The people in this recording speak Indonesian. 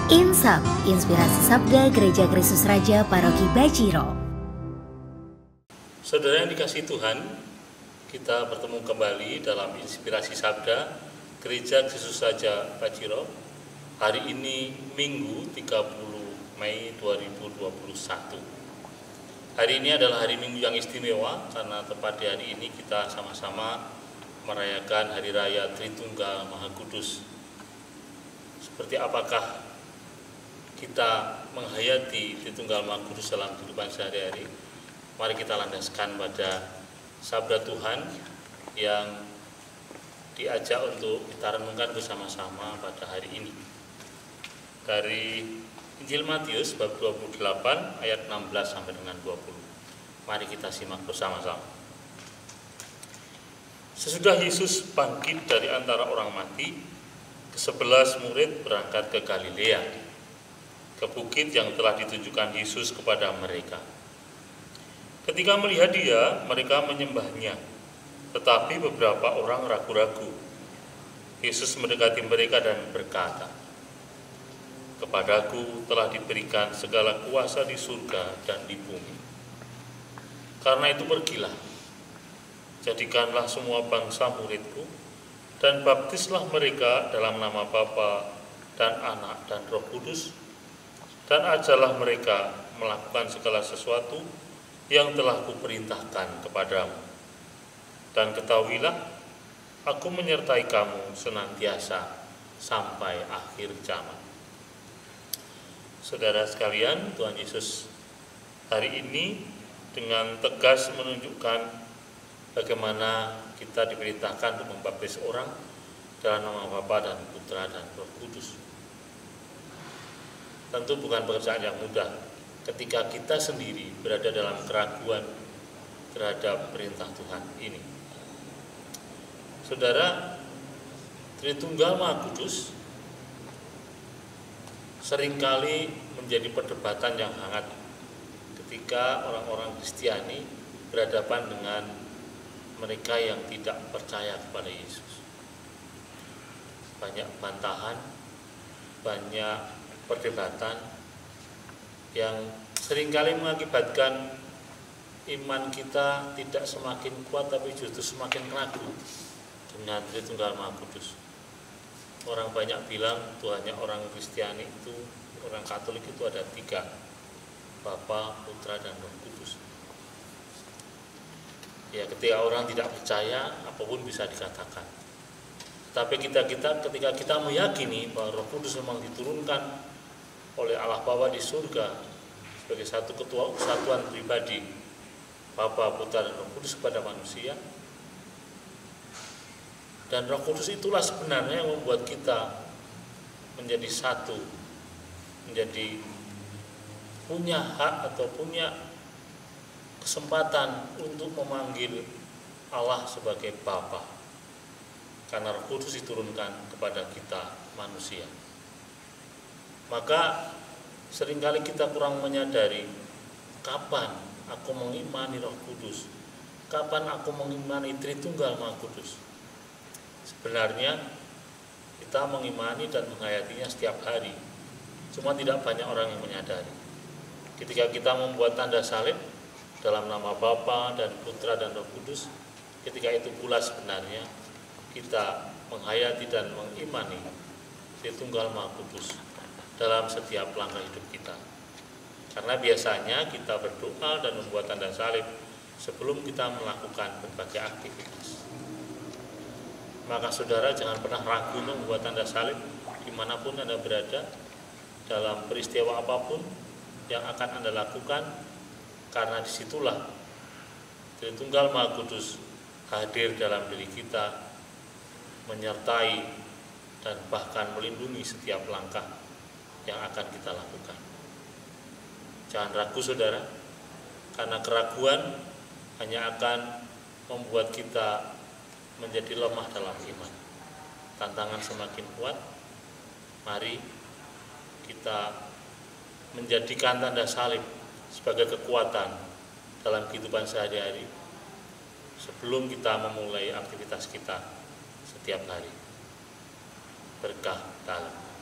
Insap, Inspirasi Sabda Gereja Kristus Raja Paroki Bajiro. Saudara yang dikasihi Tuhan, kita bertemu kembali dalam Inspirasi Sabda Gereja Kristus Raja Bajiro. Hari ini Minggu 30 Mei 2021. Hari ini adalah hari Minggu yang istimewa karena tepat di hari ini kita sama-sama merayakan Hari Raya Tritunggal Maha Kudus. Seperti apakah kita menghayati Tritunggal Maha Kudus dalam kehidupan sehari-hari? Mari kita landaskan pada sabda Tuhan yang diajak untuk kita renungkan bersama-sama pada hari ini. Dari Injil Matius bab 28 ayat 16 sampai dengan 20. Mari kita simak bersama-sama. Sesudah Yesus bangkit dari antara orang mati, ke-11 murid berangkat ke Galilea, ke bukit yang telah ditunjukkan Yesus kepada mereka. Ketika melihat Dia, mereka menyembahnya, tetapi beberapa orang ragu-ragu. Yesus mendekati mereka dan berkata, "Kepadaku telah diberikan segala kuasa di surga dan di bumi. Karena itu pergilah, jadikanlah semua bangsa muridku, dan baptislah mereka dalam nama Bapa dan Anak dan Roh Kudus, dan ajarlah mereka melakukan segala sesuatu yang telah kuperintahkan kepadamu. Dan ketahuilah, aku menyertai kamu senantiasa sampai akhir zaman." Saudara sekalian, Tuhan Yesus hari ini dengan tegas menunjukkan bagaimana kita diperintahkan untuk membaptis orang dalam nama Bapa dan Putra dan Roh Kudus. Tentu bukan pekerjaan yang mudah ketika kita sendiri berada dalam keraguan terhadap perintah Tuhan ini. Saudara, Tritunggal Maha Kudus seringkali menjadi perdebatan yang hangat ketika orang-orang Kristiani berhadapan dengan mereka yang tidak percaya kepada Yesus. Banyak bantahan, banyak perdebatan yang seringkali mengakibatkan iman kita tidak semakin kuat tapi justru semakin ragu dengan Tritunggal Maha Kudus. Orang banyak bilang Tuhannya orang Kristiani itu, orang Katolik itu ada 3, Bapa, Putra, dan Roh Kudus. Ya, ketika orang tidak percaya, apapun bisa dikatakan. Tapi ketika kita meyakini bahwa Roh Kudus memang diturunkan oleh Allah Bapa di surga sebagai satu kesatuan pribadi, Bapa, Putra, dan Roh Kudus kepada manusia, dan Roh Kudus itulah sebenarnya yang membuat kita menjadi satu, menjadi punya hak atau punya kesempatan untuk memanggil Allah sebagai Bapa, karena Roh Kudus diturunkan kepada kita manusia. Maka seringkali kita kurang menyadari kapan aku mengimani Roh Kudus, kapan aku mengimani Tritunggal Maha Kudus. Sebenarnya kita mengimani dan menghayatinya setiap hari, cuma tidak banyak orang yang menyadari. Ketika kita membuat tanda salib dalam nama Bapa dan Putra dan Roh Kudus, ketika itu pula sebenarnya kita menghayati dan mengimani Tritunggal Maha Kudus dalam setiap langkah hidup kita. Karena biasanya kita berdoa dan membuat tanda salib sebelum kita melakukan berbagai aktivitas. Maka saudara jangan pernah ragu membuat tanda salib dimanapun Anda berada, dalam peristiwa apapun yang akan Anda lakukan, karena disitulah Tritunggal Maha Kudus hadir dalam diri kita, menyertai dan bahkan melindungi setiap langkah yang akan kita lakukan. Jangan ragu saudara, karena keraguan hanya akan membuat kita menjadi lemah dalam iman. Tantangan semakin kuat, mari kita menjadikan tanda salib sebagai kekuatan dalam kehidupan sehari-hari sebelum kita memulai aktivitas kita setiap hari. Berkah dalam.